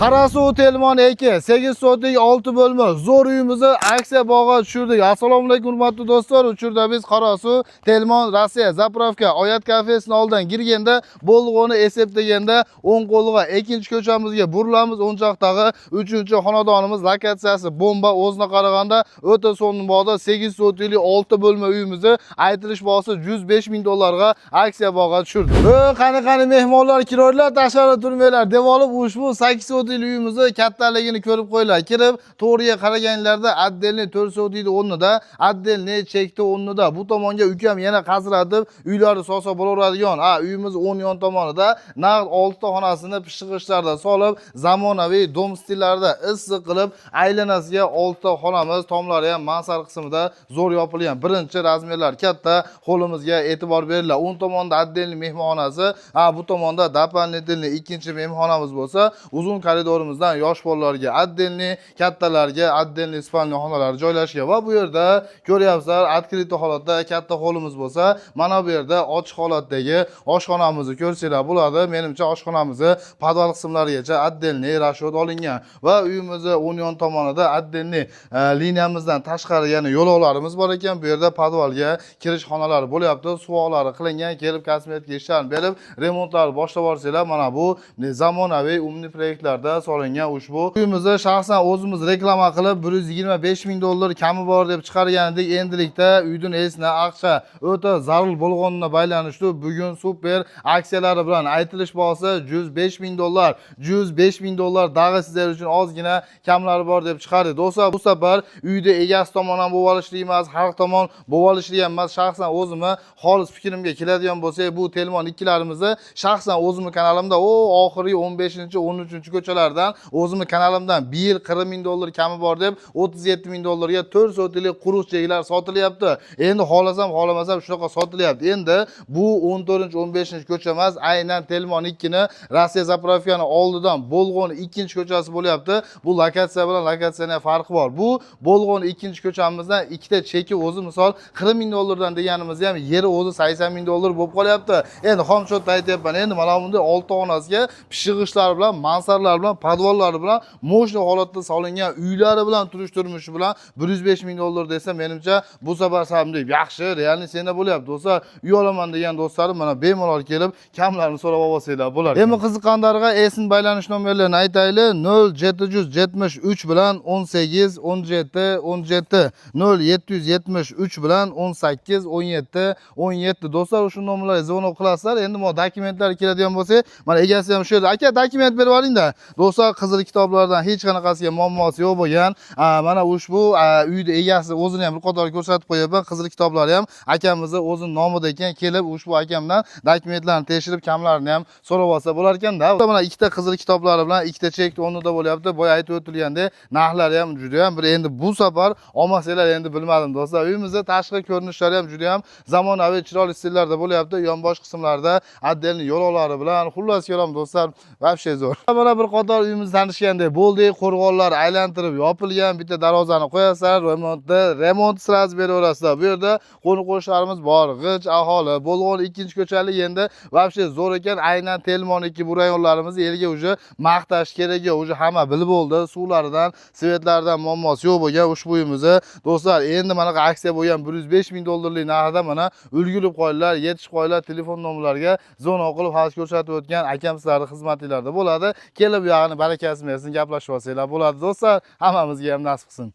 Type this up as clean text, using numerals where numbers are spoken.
Qarasuv Telmon 2 8 soatlik 6 bölme zo'r uyimizni aksiya bog'iga tushirdik. Assalomu alaykum hurmatli do'stlar. Uchurda biz Qarasuv Telmon Rossiya Zapravka Oyat kafesining oldidan girganda Bolg'oni esep deganda o'ng qo'lga ikkinchi ko'chamizga burilamiz. O'nchoqdagi 3-xonadonimiz lokatsiyasi bomba o'zini qaraganda o'ta so'nbog'da 8 soatlik 6 bölme uyimizni aytilish bahosi 105 ming dollarga aksiya bog'iga tushirdik. Qani mehmonlar kirorlar tashqarida turmanglar deb olib ushbu 8 uyimizni kattaligini ko'rib qo'yinglar. Kirib to'g'riga qaraganlarda addelni 4 soatlik o'rnida, addelni chekdi o'rnida. Bu tomonga ukam yana qazratib uylarni sosa bo'laveradigan. Uyimiz 10 yon tomonida naqd 6 ta xonasini pishig'ichlarda solib, zamonaviy dom stillarida issiq qilib, aylanasiga 6 ta xonamiz, tomlari ham mansard qismida zo'r yopilgan. Birinchi razmerlar katta, qo'limizga e'tibor beringlar. O'ng tomonda addelni mehmonxonasi, bu tomonda doполнительный ikkinchi mehmonxonamiz bo'lsa, uzun koridorimizdan yosh bolalarga addelni, kattalarga addelni spalniy xonalar joylashgan va bu yerda ko'ryapsizlar, открытый holatda katta holimiz bo'lsa, mana bu yerda ochiq holatdagi oshxonamizni ko'rsanglar bo'ladi. Menimcha oshxonamizni podval qismlarigacha addelni rashod olingan va uyimizni 10 yon tomonida addelni liniyamizdan tashqari yana yo'lovlarimiz bor ekan. Bu yerda podvalga kirish xonalari bo'lyapti. Suvoqlari qilingan, kelib kosmetik ishlarni berib, remontlarni boshlab yuborsanglar, mana bu zamonaviy umumniy proyektlarda solingan ushbu uyimizni shaxsan o'zimiz reklama qilib 125 ming dollar kami bor deb chiqargan edik. Endilikda uyning esna aqcha o'ta zarur bo'lganina baylanishdi. Bugun super aksiyalari bilan aytilish bahosi 105 ming dollar. 105 ming dollar dag'i sizlar uchun ozgina kamlari bor deb chiqardi. Do'stlar, bu safar uyda egasi tomonidan bo'lib olishlik emas, har tomon bo'lib olishlik emas. Shaxsan o'zimni xolis fikrimga keladigan bo'lsa, bu Telmon 2larimizni shaxsan o'zimning kanalimda oxirgi 15-13 ko'chalardan o'zimning kanalimdan 1 yil 40 ming dollar kami bor deb 37 ming dollarga 4 soatlik quruq jeglar sotilyapti. Endi xohlasam, xohlamasam shunaqa sotilyapti. Endi bu 14-15 ko'cha emas, aynan Telmon 2 ni Rossiya Zapravkani oldidan Bolg'oni ikkinchi ko'chasi bo'lyapti. Bu lokatsiya bilan lokatsiyaning farqi bor. Bu Bolg'oni ikkinchi ko'chamizdan ikkita cheki o'zi misol 40 ming dollardan deganimiz ham yeri o'zi 80 ming dollar bo'lib qolyapti. Endi xomshotda aytyapman. Endi mana bunday 6 xonasiga pishig'ichlar bilan, mansardlar bilan, podvallari bilan, mo'shna holatda solingan uylari bilan turish turmushi bilan 105 ming dollar desa, menimcha bu safar samdek yaxshi, realni senda bo'lyapti. Do'stlar, uy olaman degan do'stlarim mana bemalol kelib, kamlarni so'rab olsanglar bo'ladi. Endi qiziqqanlarga esin baylanish nomerlarini aytaylik. 0773 bilan 18 17 17 0773 bilan 18 17 17. Do'stlar, shu nomerlarga zvonok qilasizlar. Endi mo dokumentlar keladigan bo'lsa, mana egasi ham shu yerda. Aka, dokument berib oling-da. Do'stlar, qizil kitoblardan hech qanaqasiga muammosi yo'q bo'lgan. Mana ushbu uyda egasi o'zini ham bir qator ko'rsatib qo'yapman. Qizil kitoblari ham akamizni o'zining nomida ekan. Kelib ushbu akamdan dokumentlarni tekshirib, kamlarini ham so'rab olsa bo'lar ekan-da. Mana ikkita qizil kitoblari bilan ikkita chek o'rnida bo'lyapti. Boya aytib o'tilgandek, narxlari ham juda ham bir endi bu safar olmasanglar endi bilmadim do'stlar. Uyimizda tashqi ko'rinishlari ham juda ham zamonaviy, chiroyli stillarda bo'lyapti. Yonbosh qismlarda addelni yo'lovlari bilan xullas ko'ram do'stlar, vobshe zo'r. Mana bir qator uyimiz tanishgandek bo'ldi. Qo'rg'onlar aylantirib yopilgan, bitta darvozani qo'yasizlar, remont sraz beraverasizlar. Bu yerda qo'ni-qo'shnilarimiz bor, g'ich aholi, Bolg'on ikkinchi ko'chalik endi vobshe zo'r ekan. Aynan Telmon 2 bu rayonlarimizni elga uje maqtash kerak, uje hamma bilib bo'ldi. Suvlaridan, svetlaridan muammosi yo'q bo'lgan ushbu uyimizni do'stlar, endi mana aksiya bo'lgan 105 ming dollarlik narxda mana ulgurib qo'yinglar, yetishib qo'yinglar. Telefon nomerlariga zvonok qilib hozir ko'rsatib o'tgan akam sizlarning xizmatinglarda bo'ladi. Kelib yog'ini barakasi bersin, gaplashib olsanglar bo'ladi do'stlar. Hammamizga ham nasib qilsin.